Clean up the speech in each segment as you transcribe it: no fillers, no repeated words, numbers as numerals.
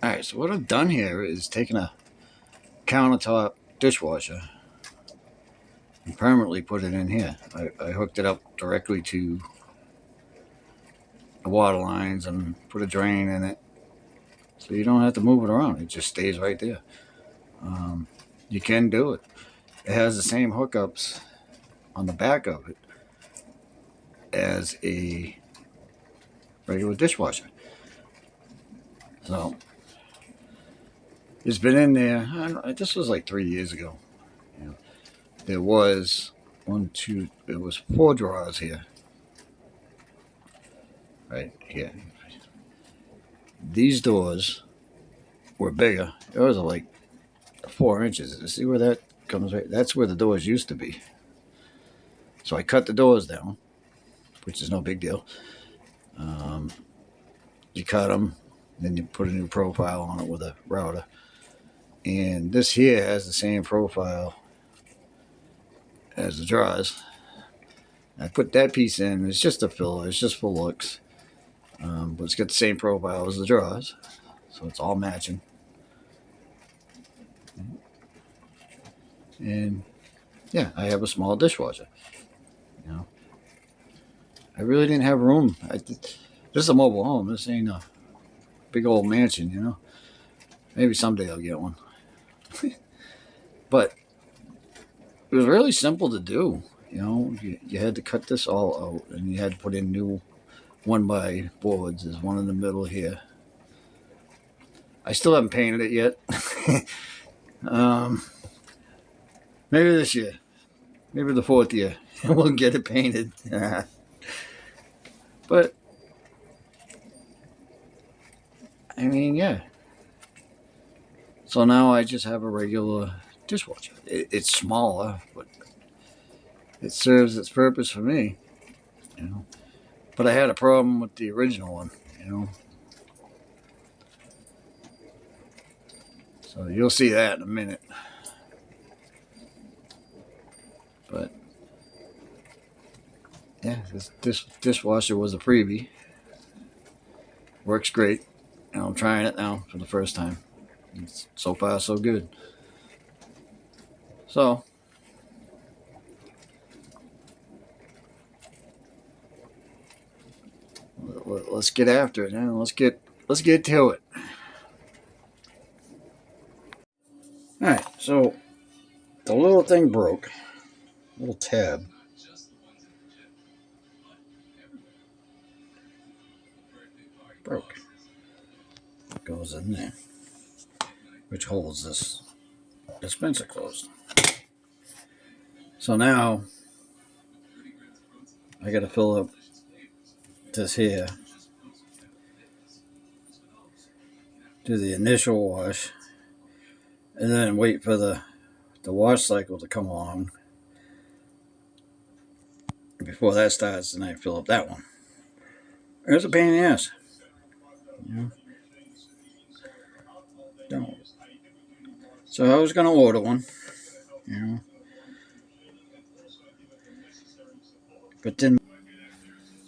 Alright, so what I've done here is taken a countertop dishwasher and permanently put it in here. I hooked it up directly to the water lines and put a drain in it, so you don't have to move it around. It just stays right there. You can do it. It has the same hookups on the back of it as a regular dishwasher. So it's been in there. This was like 3 years ago. You know, there was there was 4 drawers here. Right here. These doors were bigger. Those are like 4 inches. You see where that comes right? That's where the doors used to be. So I cut the doors down, which is no big deal. You cut them, then you put a new profile on it with a router. And this here has the same profile as the drawers. I put that piece in. It's just a filler. It's just for looks. But it's got the same profile as the drawers. So it's all matching. And yeah, I have a small dishwasher. You know, I really didn't have room. This is a mobile home. This ain't a big old mansion, you know. Maybe someday I'll get one. But it was really simple to do. You know, you had to cut this all out, and you had to put in new 1x boards. There's one in the middle here. I still haven't painted it yet. Maybe this year. Maybe the 4th year. We'll get it painted. But, I mean, yeah. So now I just have a regular dishwasher. It's smaller, but it serves its purpose for me. You know. But I had a problem with the original one, you know. So you'll see that in a minute. But yeah, this dishwasher was a freebie. Works great. And I'm trying it now for the first time. It's so far so good. So let's get after it, man. Let's get to it. All right, so the little thing broke. Little tab. Broke. It goes in there, which holds this dispenser closed. So now I got to fill up this here, do the initial wash, and then wait for the wash cycle to come along. Before that starts, then I fill up that one. It's a pain in the ass. You know? Don't. So I was going to order one, you know. But then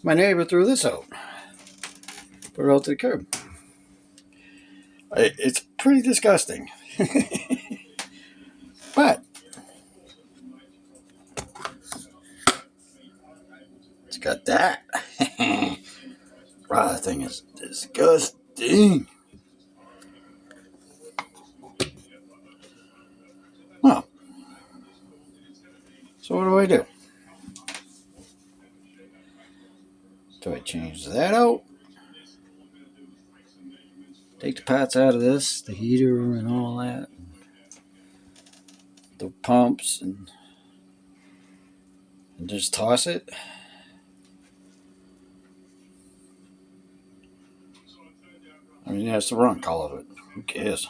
my neighbor threw this out. Put it out to the curb. It's pretty disgusting. But it's got that. Wow, that thing is disgusting. Well, so what do I do? Do I change that out? Take the parts out of this, the heater and all that, the pumps, and just toss it? I mean, yeah, it's the wrong color, but who cares?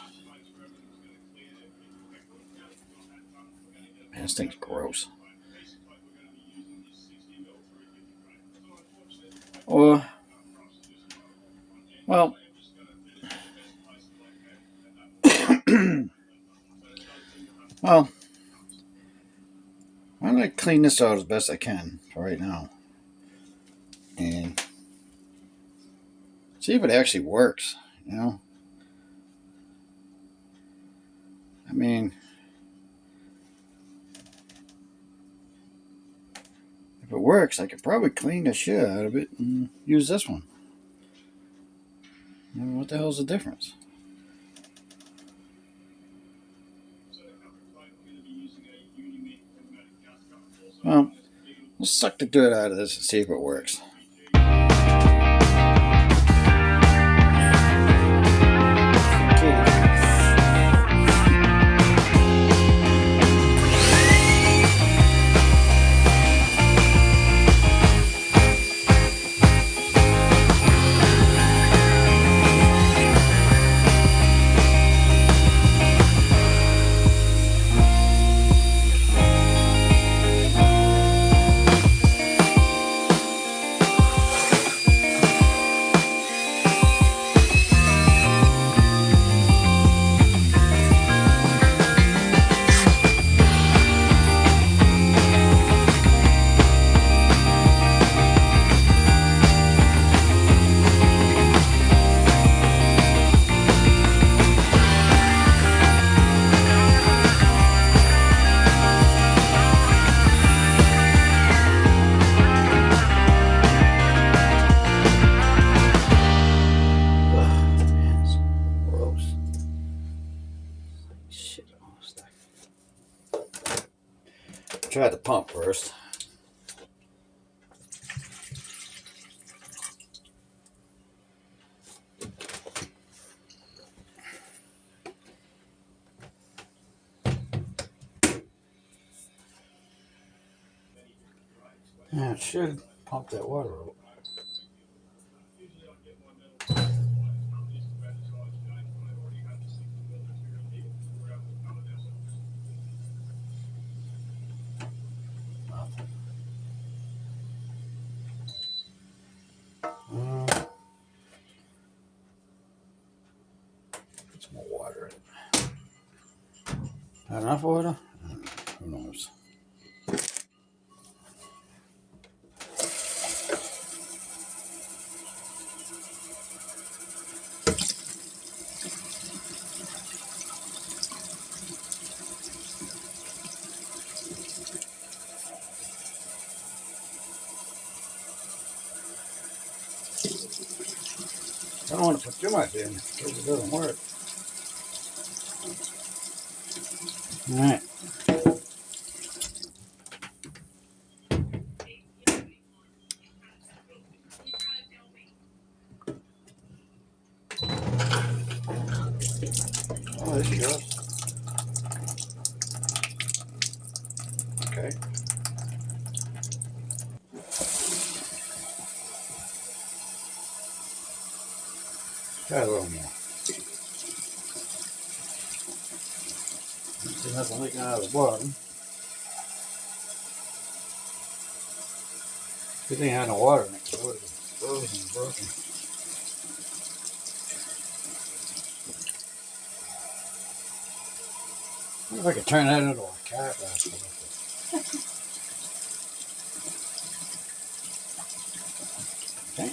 Man, this thing's gross. Or, well, well, I'm going to clean this out as best I can for right now. And see if it actually works, you know. mean, if it works, I could probably clean the shit out of it and use this one. I mean, what the hell's the difference? Well, let's suck the dirt out of this and see if it works. Try the pump first. Yeah, it should pump that water out. Put some more water in it. Not enough water? Who knows? I don't want to put too much in because it doesn't work. All right. Oh, there she goes. Okay. Try a little more. See nothing leaking out of the bottom. Good thing I had no water in it because it would have been frozen and broken. I wonder if I could turn that into a cat basket. Okay.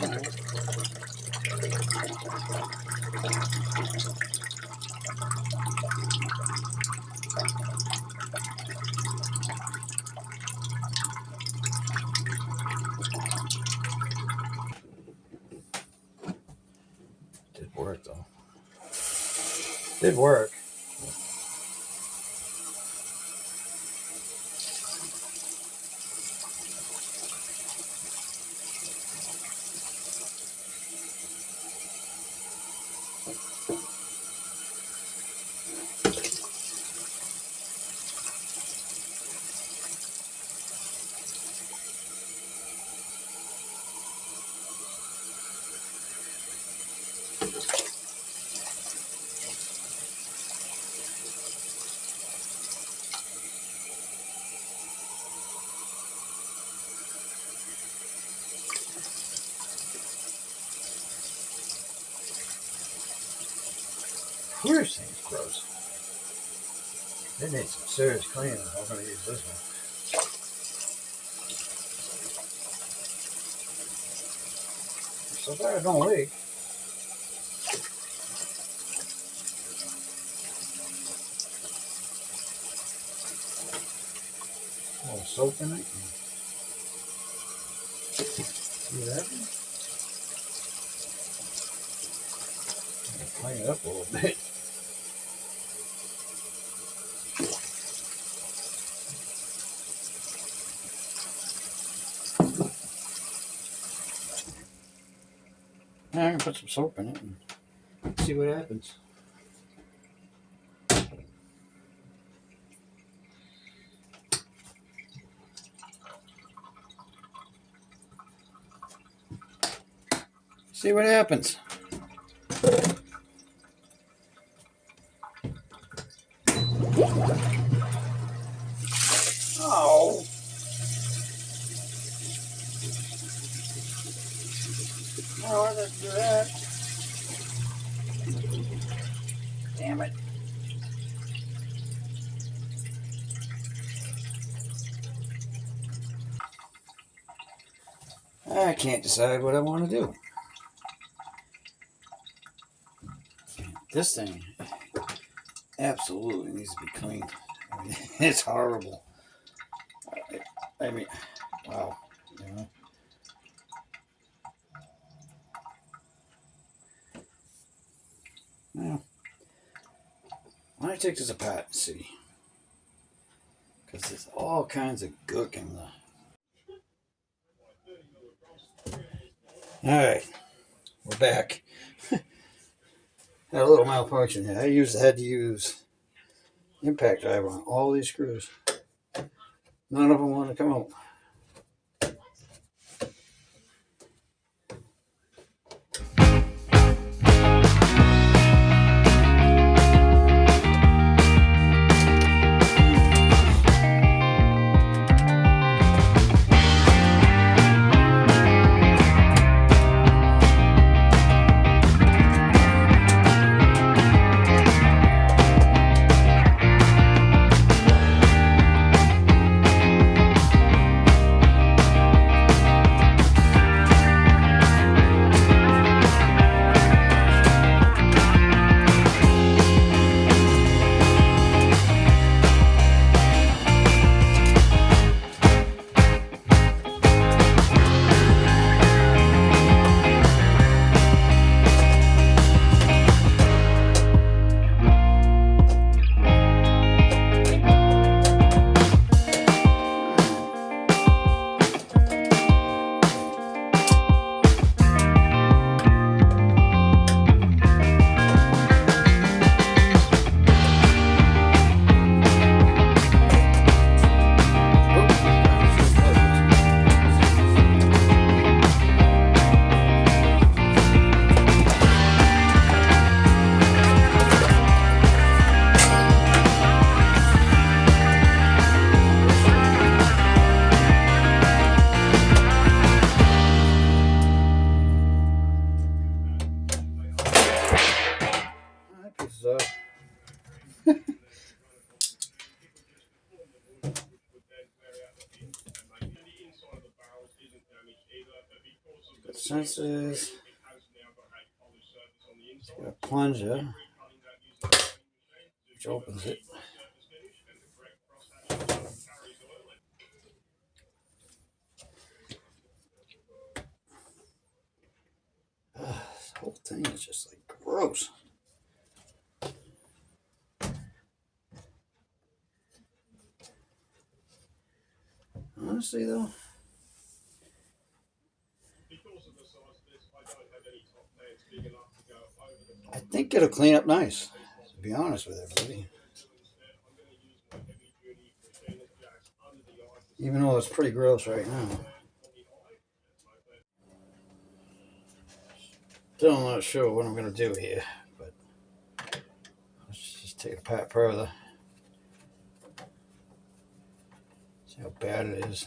All right. Did work though. Did work. This thing's gross. It needs some serious cleaning. I'm going to use this one. So far, it don't leak. A little soap in it. See that? Clean it up a little bit. Now I can put some soap in it and see what happens. See what happens. Oh. No, I didn't do that. Damn it. I can't decide what I want to do. This thing absolutely needs to be cleaned. I mean, it's horrible. I mean, wow. You know? Well, why don't I take this apart and see? Because there's all kinds of gook in the. All right, we're back. Had a little malfunction here. Had to use impact driver on all these screws. None of them want to come out. So got sensors, got a plunger, which opens it. This whole thing is just like gross. Honestly, though, I think it'll clean up nice, to be honest with everybody. Even though it's pretty gross right now. Still not sure what I'm going to do here, but let's just take it apart further. See how bad it is.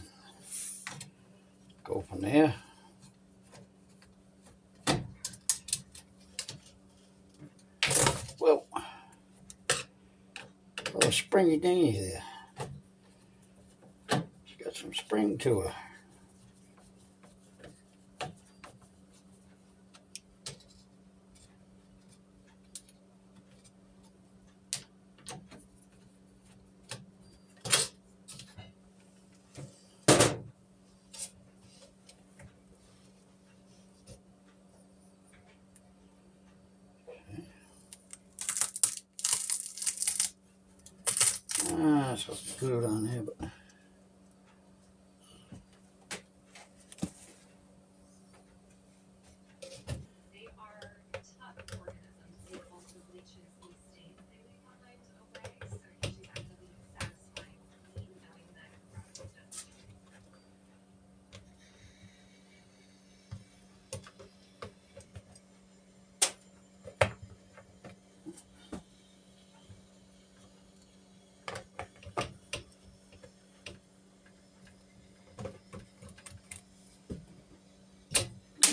Go from there. Well, springy dingy there. She's got some spring to her. I'm supposed to glue it on there, but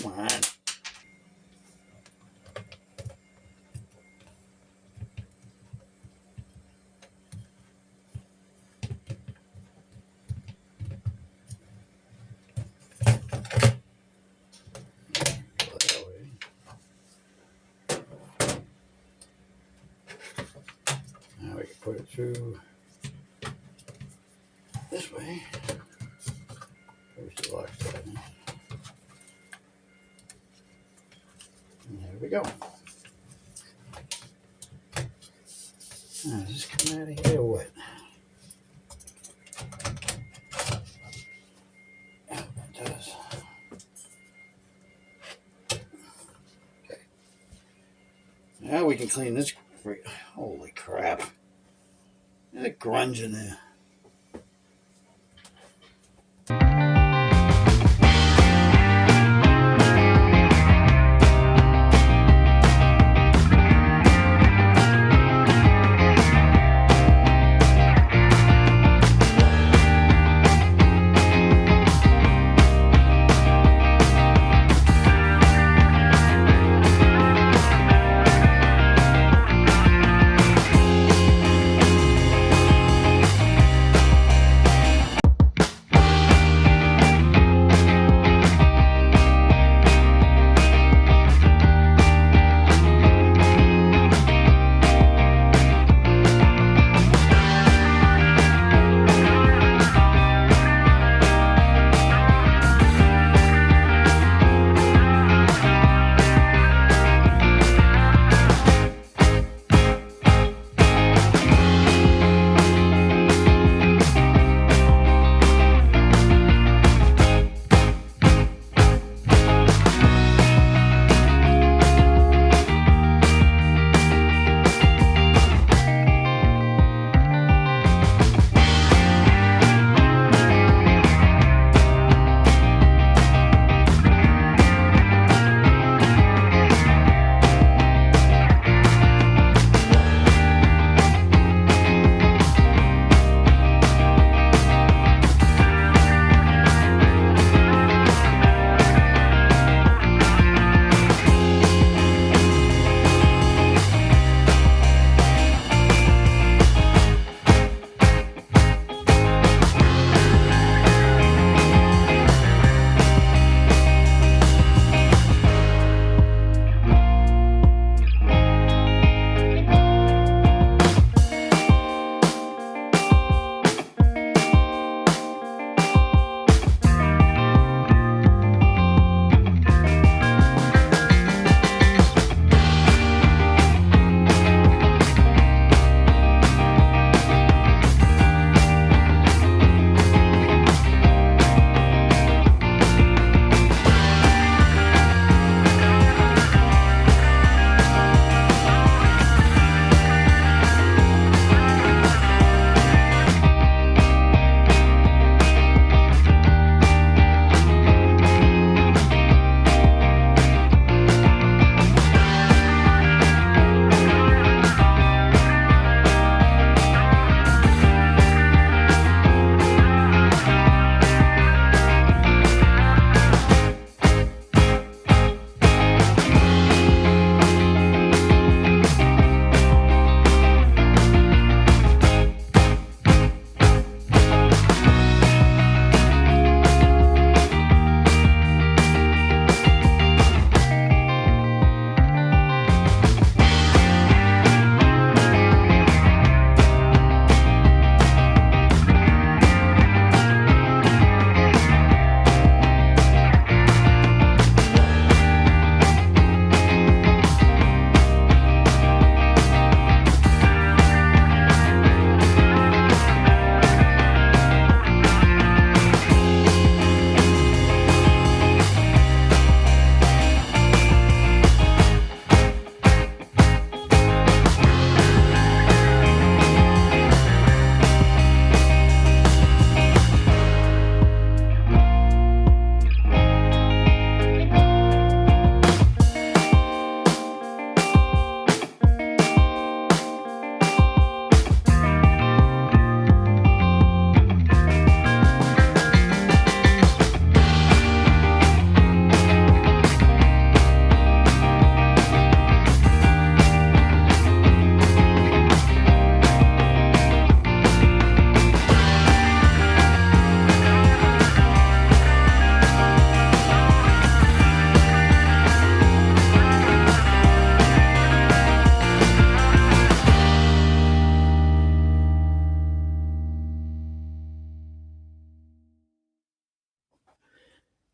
come on. Now we can put it through this way. There's the lock side. And there we go. Now, does this come out of here or what? Yeah, it does. Okay. Now we can clean this. Holy crap. There's a grunge in there.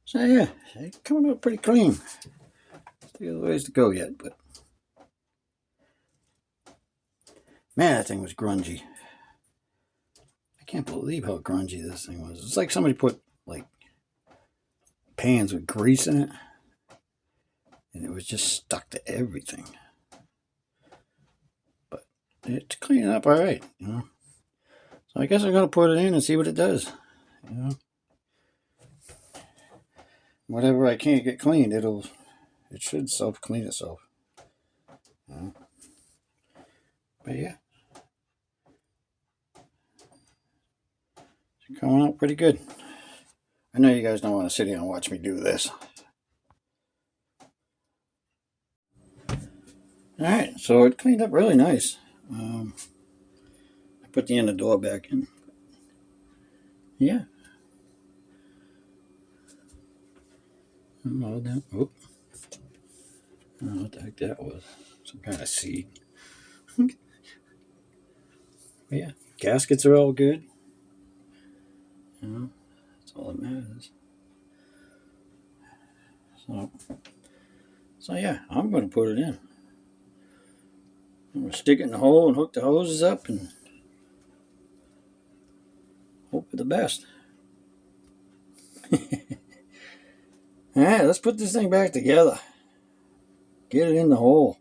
So yeah, it's coming out pretty clean. Still a ways to go yet, but man, that thing was grungy. I can't believe how grungy this thing was. It's like somebody put like pans with grease in it, and it was just stuck to everything. But it's cleaning up all right, you know. So I guess I'm gonna put it in and see what it does. You know, whatever I can't get cleaned, it should self clean itself. You know? But yeah, it's coming out pretty good. I know you guys don't want to sit here and watch me do this. All right, so it cleaned up really nice. I put the inner door back in. Yeah. All down. Oop. I don't know what the heck that was. Some kind of seed. But yeah, gaskets are all good. You know, that's all that matters. So yeah, I'm going to put it in. I'm going to stick it in the hole and hook the hoses up and hope for the best. All right, let's put this thing back together. Get it in the hole.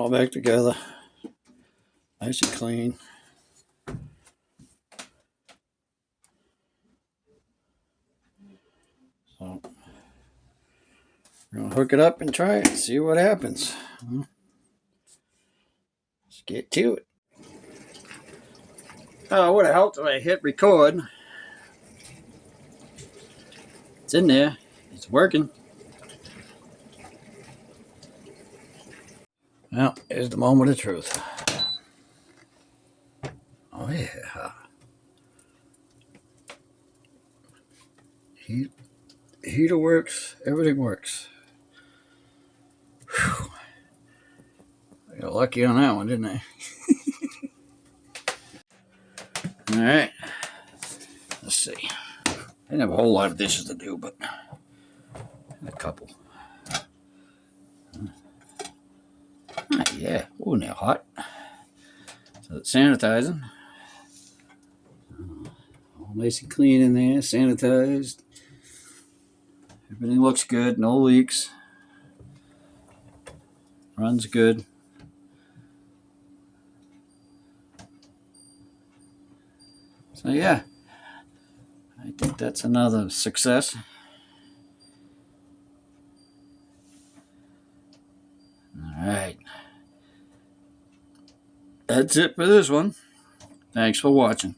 all back together. Nice and clean. So we're going to hook it up and try it, see what happens. Let's get to it. Oh, it would have helped if I hit record. It's in there. It's working. Well, here's the moment of truth. Oh, yeah. Heater works. Everything works. Whew. I got lucky on that one, didn't I? All right. Let's see. I didn't have a whole lot of dishes to do, but a couple. Yeah. Oh, now hot. So it's sanitizing. All nice and clean in there, sanitized. Everything looks good, no leaks. Runs good. So yeah, I think that's another success. All right. That's it for this one. Thanks for watching.